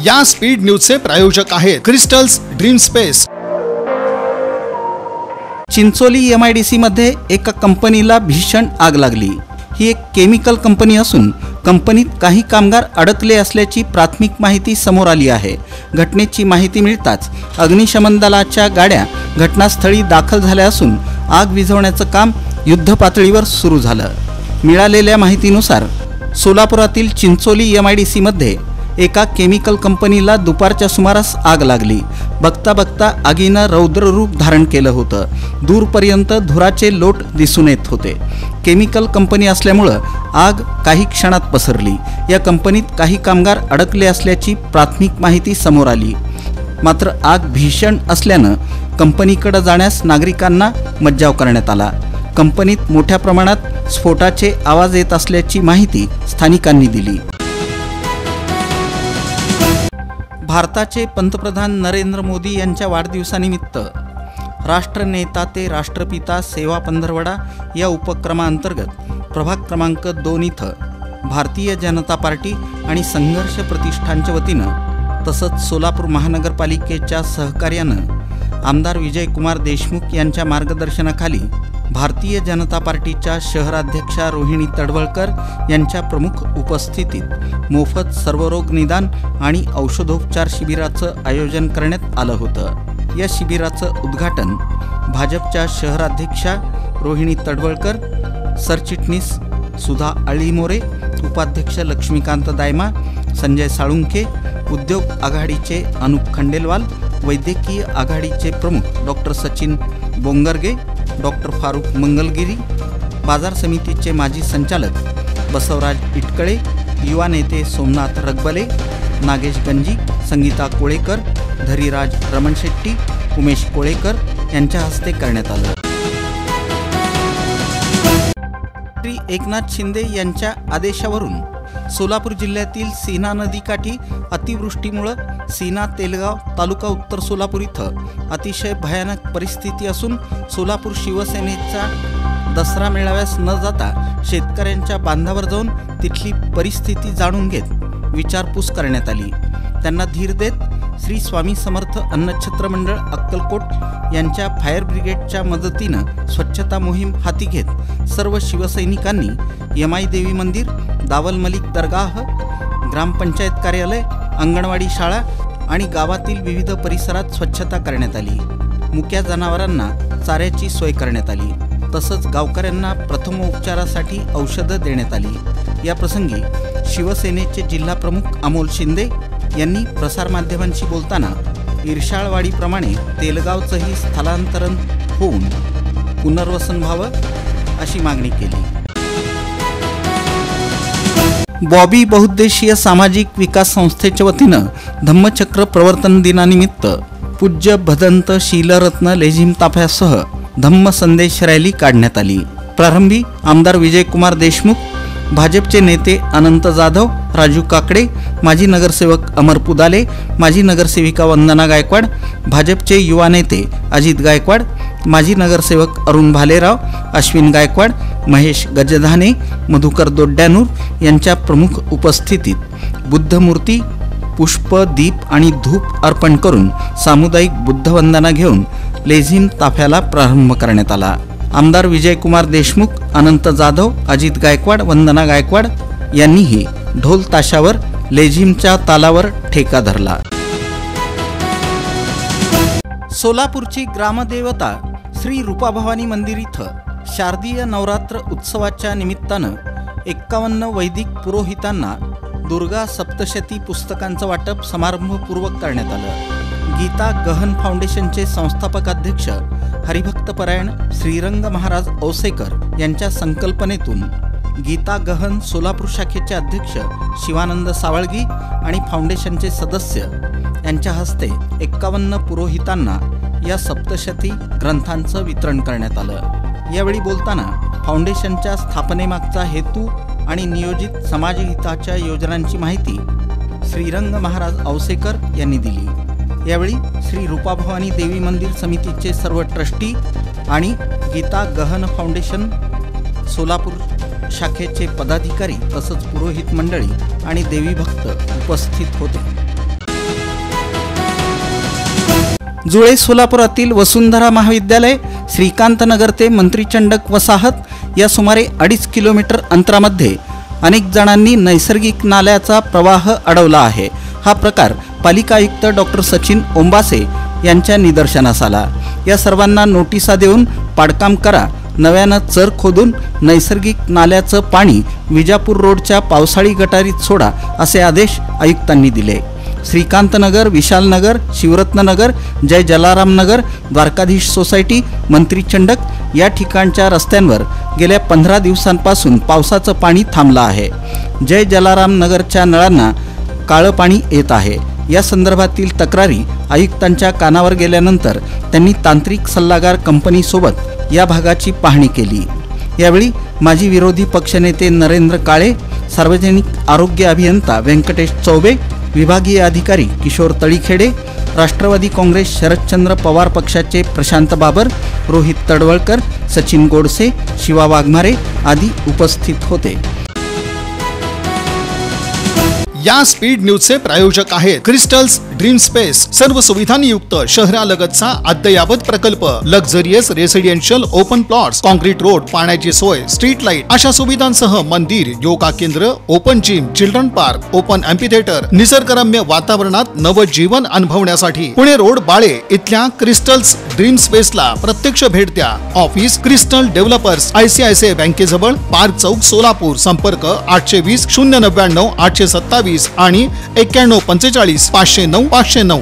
या स्पीड न्यूजचे प्रायोजक आहेत crystals dream space. Chincholi MIDC मध्ये एका कंपनीला भीषण आग लागली। ही एक केमिकल कंपनी असून कंपनीत काही कामगार अडकले असल्याची प्राथमिक माहिती समोर आली आहे। घटनेची माहिती मिळताच अग्निशमन दलाच्या गाड्या घटनास्थळी दाखल झाल्या असून आग विझवण्याचं काम युद्धपातळीवर सुरू झालं। मिळालेल्या माहितीनुसार सोलापुरातील चिंचोली MIDC मध्ये एका केमिकल कंपनीला दुपारच्या सुमारास आग लागली। बघता बघता आगीनं रौद्र रूप धारण केलं होतं। दूरपर्यंत धुराचे लोट दिसून येत होते। केमिकल कंपनी असल्यामुळं आग काही क्षणात पसरली। या कंपनीत काही कामगार अडकले असल्याची प्राथमिक माहिती समोर आली। मात्र आग भीषण असल्यानं कंपनीकडे जाण्यास नागरिकांना मज्जाव करण्यात आला। कंपनीत मोठ्या प्रमाणात स्फोटाचे आवाज येत असल्याची माहिती स्थानिकांनी दिली। भारताचे पंतप्रधान नरेंद्र मोदी यांच्या वाढदिवसानिमित्त राष्ट्रनेता ते राष्ट्रपिता सेवा पंधरवडा या उपक्रमाअंतर्गत प्रभाग क्रमांक 2 इथं भारतीय जनता पार्टी आणि संघर्ष प्रतिष्ठानच्या वतीनं तसंच सोलापूर महानगरपालिकेच्या सहकार्यानं आमदार विजयकुमार देशमुख यांच्या मार्गदर्शनाखाली भारतीय जनता पार्टीच्या शहराध्यक्षा रोहिणी तडवळकर यांच्या प्रमुख उपस्थितीत मोफत सर्वरोग निदान आणि औषधोपचार शिबिराचं आयोजन करण्यात आलं होतं। या शिबिराचं उद्घाटन भाजपच्या शहराध्यक्षा रोहिणी तडवळकर, सरचिटणीस सुधा अळीमोरे, उपाध्यक्ष लक्ष्मीकांत दायमा, संजय साळुंखे, उद्योग आघाडीचे अनुप खंडेलवाल, वैद्यकीय आघाडीचे प्रमुख डॉक्टर सचिन बोंगरगे, डॉक्टर फारुख मंगलगिरी, बाजार समितीचे माजी संचालक बसवराज इटकळे, युवा नेते सोमनाथ रगबले, नागेश गंजी, संगीता कोळेकर, धरीराज रमण शेट्टी, उमेश कोळेकर यांच्या हस्ते करण्यात आलं। श्री एकनाथ शिंदे यांच्या आदेशावरून सोलापूर जिल्ह्यातील सीना नदीकाठी अतिवृष्टीमुळे सीना तेलगाव तालुका उत्तर सोलापूर इथं अतिशय भयानक परिस्थिती असून सोलापूर शिवसेनेचा दसरा मेळाव्यास न जाता शेतकऱ्यांच्या बांधावर जाऊन तिथली परिस्थिती जाणून घेत विचारपूस करण्यात आली। त्यांना धीर देत श्री स्वामी समर्थ अन्नछत्र मंडळ अक्कलकोट यांच्या फायर ब्रिगेडच्या मदतीनं स्वच्छता मोहीम हाती घेत सर्व शिवसैनिकांनी यमाई देवी मंदिर, दावल मलिक दरगाह, ग्रामपंचायत कार्यालय, अंगणवाडी शाळा आणि गावातील विविध परिसरात स्वच्छता करण्यात आली। मुक्या जनावरांना चाऱ्याची सोय करण्यात आली। तसंच गावकऱ्यांना प्रथमोपचारासाठी औषधं देण्यात आली। या प्रसंगी शिवसेनेचे जिल्हा प्रमुख अमोल शिंदे यांनी प्रसारमाध्यमांशी बोलताना इर्शाळवाडीप्रमाणे तेलगावचंही स्थलांतरण होऊन पुनर्वसन व्हावं अशी मागणी केली। बॉबी बहुउद्देशीय सामाजिक विकास संस्थेच्या वतीनं धम्मचक्र प्रवर्तन दिनानिमित्त पूज्य भदंत शीलरत्न लेझिम ताफ्यासह धम्म संदेश रॅली काढण्यात आली। प्रारंभी आमदार विजयकुमार देशमुख, भाजपचे नेते अनंत जाधव, राजू काकडे, माजी नगरसेवक अमर पुदाले, माजी नगरसेविका वंदना गायकवाड, भाजपचे युवा नेते अजित गायकवाड, माजी नगरसेवक अरुण भालेराव, अश्विन गायकवाड, महेश गजधाने, मधुकर दोड्यानूर यांच्या प्रमुख उपस्थितीत बुद्धमूर्ती, पुष्प, दीप आणि धूप अर्पण करून सामुदायिक बुद्धवंदना घेऊन लेझिम ताफ्याला प्रारंभ करण्यात आला। आमदार विजयकुमार देशमुख, अनंत जाधव, अजित गायकवाड, वंदना गायकवाड यांनीही ढोल ताशावर लेझिमच्या तालावर ठेका धरला। सोलापूरची ग्रामदेवता श्री रूपाभवानी मंदिर इथं शारदीय नवरात्र उत्सवाच्या निमित्तानं 51 वैदिक पुरोहितांना दुर्गा सप्तशती पुस्तकांचं वाटप समारंभपूर्वक करण्यात आलं। गीता गहन फाउंडेशनचे संस्थापक अध्यक्ष हरिभक्तपरायण श्रीरंग महाराज औसेकर यांच्या संकल्पनेतून गीता गहन सोलापूर शाखेचे अध्यक्ष शिवानंद सावळगी आणि फाउंडेशनचे सदस्य यांच्या हस्ते 51 पुरोहितांना या सप्तशती ग्रंथांचं वितरण करण्यात आलं। यावेळी बोलताना फाउंडेशनच्या स्थापनेमागचा हेतू आणि नियोजित समाजहिताच्या योजनांची माहिती श्रीरंग महाराज औसेकर यांनी दिली। यावेळी श्री रूपाभवानी देवी मंदिर समितीचे सर्व ट्रस्टी आणि गीता गहन फाउंडेशन सोलापूर शाखेचे पदाधिकारी तसंच पुरोहित मंडळी आणि देवी भक्त उपस्थित होते। जुळे सोलापुरातील वसुंधरा महाविद्यालय, श्रीकांतनगर ते मंत्रीचंडक वसाहत या सुमारे 2.5 किलोमीटर अंतरामध्ये अनेक जणांनी नैसर्गिक नाल्याचा प्रवाह अडवला आहे. हा प्रकार पालिका आयुक्त डॉक्टर सचिन ओंबासे यांच्या निदर्शनास आला. या सर्वांना नोटिसा देऊन पाडकाम करा, नव्यानं चर खोदून नैसर्गिक नाल्याचं पाणी विजापूर रोडच्या पावसाळी गटारीत सोडा असे आदेश आयुक्तांनी दिले. श्रीकांतनगर, विशालनगर, शिवरत्ननगर, जय जलाराम नगर, द्वारकाधीश सोसायटी, मंत्रीचंडक या ठिकाणच्या रस्त्यांवर गेल्या 15 दिवसांपासून पावसाचं पाणी थांबलं आहे. जय जलाराम नगरच्या नळांना काळं पाणी येत आहे. या संदर्भातील तक्रारी आयुक्तांच्या कानावर गेल्यानंतर त्यांनी तांत्रिक सल्लागार कंपनीसोबत या भागाची पाहणी केली. यावेळी माजी विरोधी पक्षनेते नरेंद्र काळे, सार्वजनिक आरोग्य अभियंता व्यंकटेश चौबे, विभागीय अधिकारी किशोर तळीखेडे, राष्ट्रवादी काँग्रेस शरदचंद्र पवार पक्षाचे प्रशांत बाबर, रोहित तडवळकर, सचिन गोडसे, शिवा वाघमारे आदी उपस्थित होते. या स्पीड न्यूजचे प्रायोजक आहेत क्रिस्टल्स ड्रीम स्पेस. सर्व सुविधांनी युक्त शहरालगतचा अद्ययावत प्रकल्प, luxurious residential open plots, concrete road, पाण्याची सोय, स्ट्रीट लाईट अशा सुविधांसह मंदिर, योगा केंद्र, open gym, children park, open amphitheatre, निसर्गरम्य वातावरणात नवजीवन अनुभवण्यासाठी पुणे रोड बाळे इथल्या क्रिस्टल्स ड्रीम स्पेसला प्रत्यक्ष भेट द्या. ऑफिस क्रिस्टल डेव्हलपर्स, ICICI बँकेजवळ, पार्क चौक, सोलापूर. संपर्क 820 099 827 आणि 91 45 509 509.